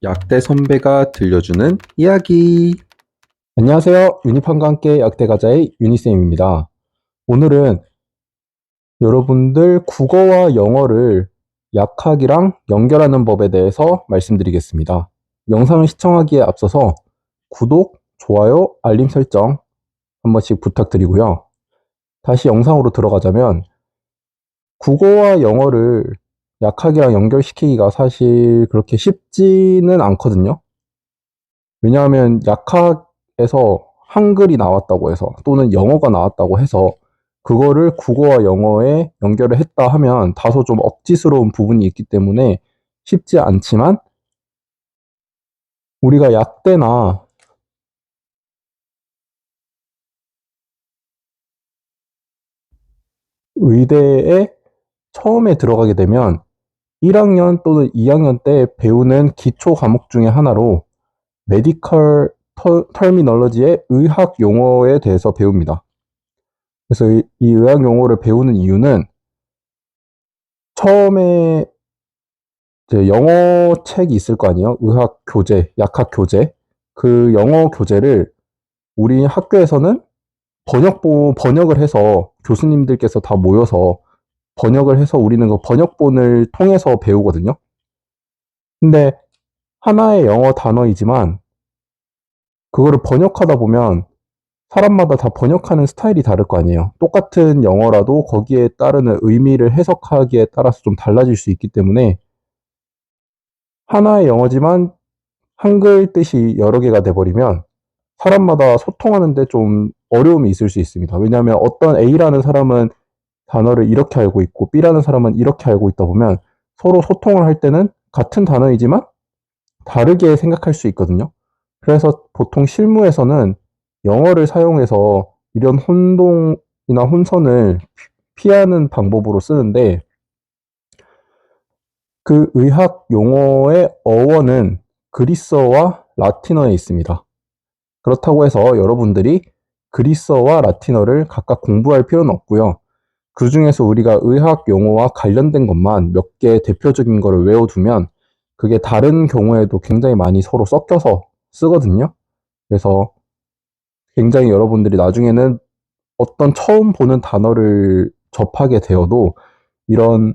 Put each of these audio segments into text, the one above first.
약대 선배가 들려주는 이야기. 안녕하세요. 유니판과 함께 약대가자의 유니쌤입니다. 오늘은 여러분들 국어와 영어를 약학이랑 연결하는 법에 대해서 말씀드리겠습니다. 영상을 시청하기에 앞서서 구독, 좋아요, 알림 설정 한 번씩 부탁드리고요. 다시 영상으로 들어가자면 국어와 영어를 약학이랑 연결시키기가 사실 그렇게 쉽지는 않거든요. 왜냐하면 약학에서 한글이 나왔다고 해서 또는 영어가 나왔다고 해서 그거를 국어와 영어에 연결을 했다 하면 다소 좀 억지스러운 부분이 있기 때문에 쉽지 않지만 우리가 약대나 의대에 처음에 들어가게 되면 1학년 또는 2학년 때 배우는 기초 과목 중에 하나로 메디컬 터미널러지의 의학 용어에 대해서 배웁니다. 그래서 이 의학 용어를 배우는 이유는 처음에 이제 영어 책이 있을 거 아니에요? 의학 교재, 약학 교재. 그 영어 교재를 우리 학교에서는 번역을 해서 교수님들께서 다 모여서 번역을 해서 우리는 그 번역본을 통해서 배우거든요. 근데 하나의 영어 단어이지만 그거를 번역하다 보면 사람마다 다 번역하는 스타일이 다를 거 아니에요. 똑같은 영어라도 거기에 따르는 의미를 해석하기에 따라서 좀 달라질 수 있기 때문에 하나의 영어지만 한글 뜻이 여러 개가 돼버리면 사람마다 소통하는데 좀 어려움이 있을 수 있습니다. 왜냐하면 어떤 A라는 사람은 단어를 이렇게 알고 있고 B라는 사람은 이렇게 알고 있다 보면 서로 소통을 할 때는 같은 단어이지만 다르게 생각할 수 있거든요. 그래서 보통 실무에서는 영어를 사용해서 이런 혼동이나 혼선을 피하는 방법으로 쓰는데 그 의학 용어의 어원은 그리스어와 라틴어에 있습니다. 그렇다고 해서 여러분들이 그리스어와 라틴어를 각각 공부할 필요는 없고요. 그 중에서 우리가 의학 용어와 관련된 것만 몇 개 대표적인 거를 외워두면 그게 다른 경우에도 굉장히 많이 서로 섞여서 쓰거든요. 그래서 굉장히 여러분들이 나중에는 어떤 처음 보는 단어를 접하게 되어도 이런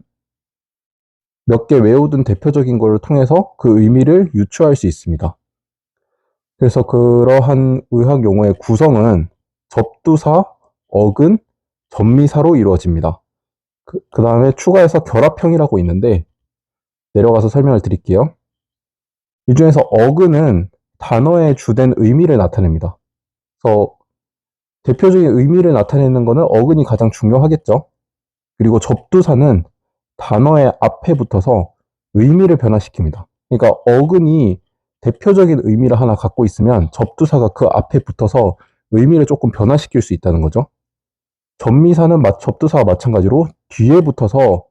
몇 개 외워둔 대표적인 거를 통해서 그 의미를 유추할 수 있습니다. 그래서 그러한 의학 용어의 구성은 접두사, 어근, 접미사로 이루어집니다. 그 다음에 추가해서 결합형이라고 있는데 내려가서 설명을 드릴게요. 이 중에서 어근은 단어의 주된 의미를 나타냅니다. 그래서 대표적인 의미를 나타내는 거는 어근이 가장 중요하겠죠. 그리고 접두사는 단어의 앞에 붙어서 의미를 변화시킵니다. 그러니까 어근이 대표적인 의미를 하나 갖고 있으면 접두사가 그 앞에 붙어서 의미를 조금 변화시킬 수 있다는 거죠. 접미사는 접두사와 마찬가지로 뒤에 붙어서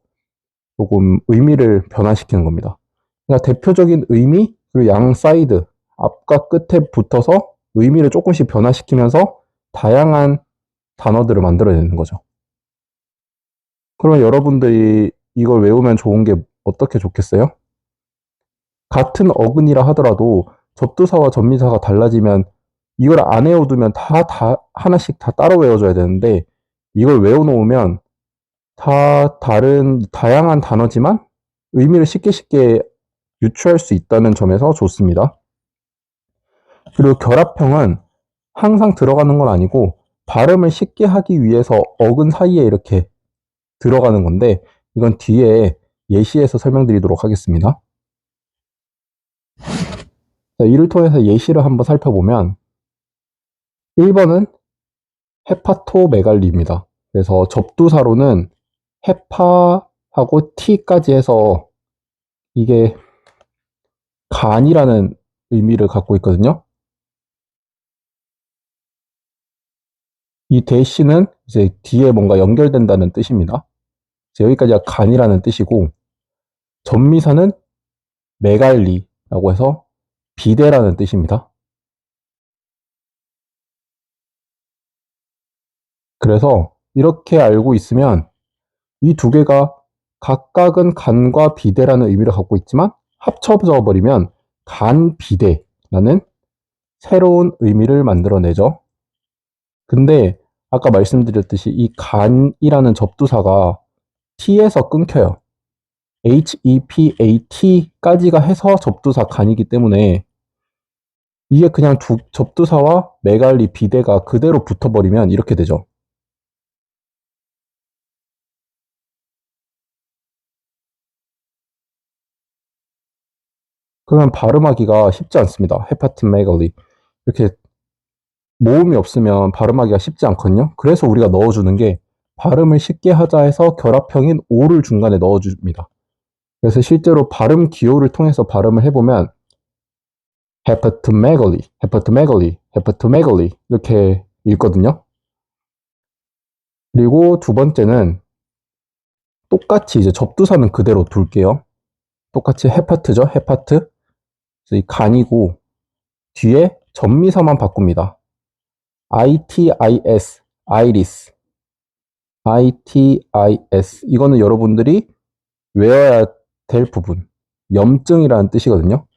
조금 의미를 변화시키는 겁니다. 그러니까 대표적인 의미 그리고 양 사이드 앞과 끝에 붙어서 의미를 조금씩 변화시키면서 다양한 단어들을 만들어내는 거죠. 그러면 여러분들이 이걸 외우면 좋은 게 어떻게 좋겠어요? 같은 어근이라 하더라도 접두사와 접미사가 달라지면 이걸 안 외워두면 다 하나씩 다 따로 외워줘야 되는데 이걸 외워놓으면 다 다른 다양한 단어지만 의미를 쉽게 유추할 수 있다는 점에서 좋습니다. 그리고 결합형은 항상 들어가는 건 아니고 발음을 쉽게 하기 위해서 어근 사이에 이렇게 들어가는 건데 이건 뒤에 예시에서 설명드리도록 하겠습니다. 자, 이를 통해서 예시를 한번 살펴보면 1번은 헤파토메갈리입니다. 그래서 접두사로는 헤파하고 T까지 해서 이게 간이라는 의미를 갖고 있거든요. 이 대시는 이제 뒤에 뭔가 연결된다는 뜻입니다. 여기까지가 간이라는 뜻이고 접미사는 메갈리라고 해서 비대라는 뜻입니다. 그래서 이렇게 알고 있으면 이 두 개가 각각은 간과 비대라는 의미를 갖고 있지만 합쳐져 버리면 간비대라는 새로운 의미를 만들어내죠. 근데 아까 말씀드렸듯이 이 간이라는 접두사가 t에서 끊겨요. HEPAT까지가 해서 접두사 간이기 때문에 이게 그냥 접두사와 메갈리 비대가 그대로 붙어버리면 이렇게 되죠. 그러면 발음하기가 쉽지 않습니다. 헤파틴메갈리. 이렇게 모음이 없으면 발음하기가 쉽지 않거든요. 그래서 우리가 넣어주는 게 발음을 쉽게 하자 해서 결합형인 O를 중간에 넣어줍니다. 그래서 실제로 발음 기호를 통해서 발음을 해보면 hepatomegaly, hepatomegaly, hepatomegaly 이렇게 읽거든요. 그리고 두 번째는 똑같이 이제 접두사는 그대로 둘게요. 똑같이 헤파트죠, 헤파트. 이 간이고 뒤에 전미사만 바꿉니다. ITIS, iris, ITIS. 이거는 여러분들이 외워야 될 부분. 염증이라는 뜻이거든요.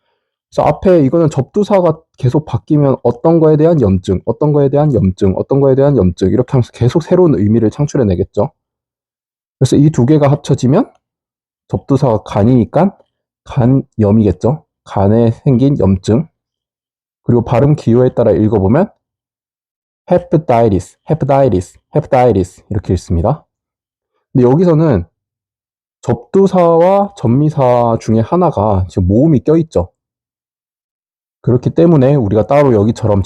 그래서 앞에 이거는 접두사가 계속 바뀌면 어떤 거에 대한 염증, 어떤 거에 대한 염증, 어떤 거에 대한 염증 이렇게 하면서 계속 새로운 의미를 창출해내겠죠. 그래서 이 두 개가 합쳐지면 접두사가 간이니까 간염이겠죠. 간에 생긴 염증. 그리고 발음 기호에 따라 읽어보면 hepatitis, hepatitis, hepatitis 이렇게 읽습니다. 근데 여기서는 접두사와 전미사 중에 하나가 지금 모음이 껴있죠. 그렇기 때문에 우리가 따로 여기처럼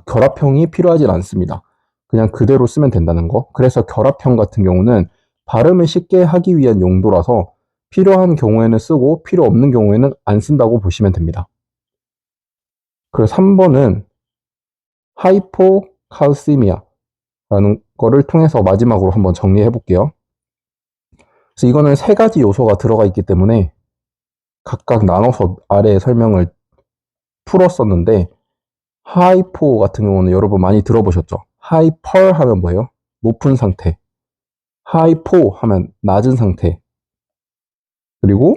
결합형이 필요하진 않습니다. 그냥 그대로 쓰면 된다는 거. 그래서 결합형 같은 경우는 발음을 쉽게 하기 위한 용도라서 필요한 경우에는 쓰고 필요 없는 경우에는 안 쓴다고 보시면 됩니다. 그리고 3번은 하이포칼시미아라는 거를 통해서 마지막으로 한번 정리해 볼게요. 그래서 이거는 세 가지 요소가 들어가 있기 때문에 각각 나눠서 아래에 설명을 풀었었는데 하이포 같은 경우는 여러분 많이 들어보셨죠? 하이펄 하면 뭐예요? 높은 상태. 하이포 하면 낮은 상태. 그리고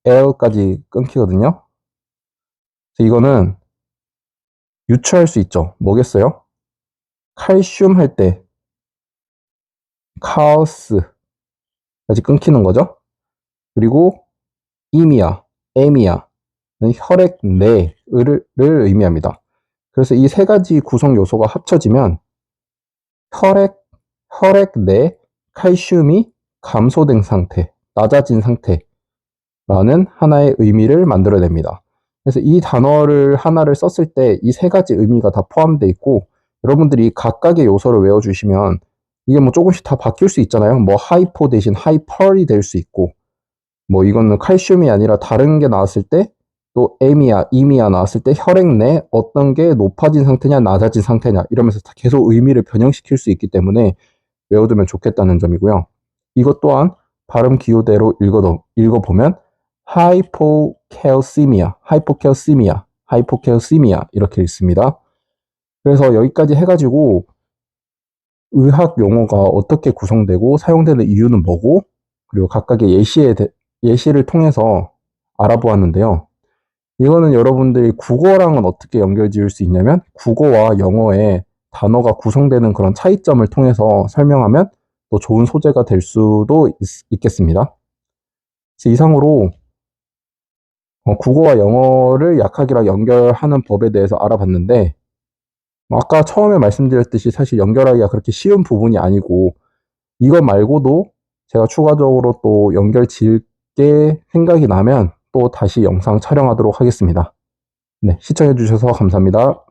CACL까지 끊기거든요. 이거는 유추할 수 있죠. 뭐겠어요? 칼슘 할 때 카우스까지 끊기는 거죠. 그리고 이미아, 에미아 혈액 내를 의미합니다. 그래서 이 세 가지 구성 요소가 합쳐지면 혈액 내 칼슘이 감소된 상태, 낮아진 상태라는 하나의 의미를 만들어냅니다. 그래서 이 단어를 하나를 썼을 때 이 세 가지 의미가 다 포함되어 있고 여러분들이 각각의 요소를 외워주시면 이게 뭐 조금씩 다 바뀔 수 있잖아요. 뭐 하이포 대신 하이펄이 될 수 있고 뭐 이거는 칼슘이 아니라 다른 게 나왔을 때 또 에미아, 이미아 나왔을 때 혈액 내 어떤 게 높아진 상태냐 낮아진 상태냐 이러면서 다 계속 의미를 변형시킬 수 있기 때문에 외워두면 좋겠다는 점이고요. 이것 또한 발음 기호대로 읽어보면 하이포캘시미아, 하이포캘시미아, 하이포캘시미아 이렇게 읽습니다. 그래서 여기까지 해가지고 의학 용어가 어떻게 구성되고 사용되는 이유는 뭐고 그리고 각각의 예시를 통해서 알아보았는데요. 이거는 여러분들이 국어랑은 어떻게 연결 지을 수 있냐면 국어와 영어의 단어가 구성되는 그런 차이점을 통해서 설명하면 또 좋은 소재가 될 수도 있겠습니다. 이상으로 국어와 영어를 약학이랑 연결하는 법에 대해서 알아봤는데 아까 처음에 말씀드렸듯이 사실 연결하기가 그렇게 쉬운 부분이 아니고 이것 말고도 제가 추가적으로 또 연결 지을 게 생각이 나면 또 다시 영상 촬영하도록 하겠습니다. 네, 시청해 주셔서 감사합니다.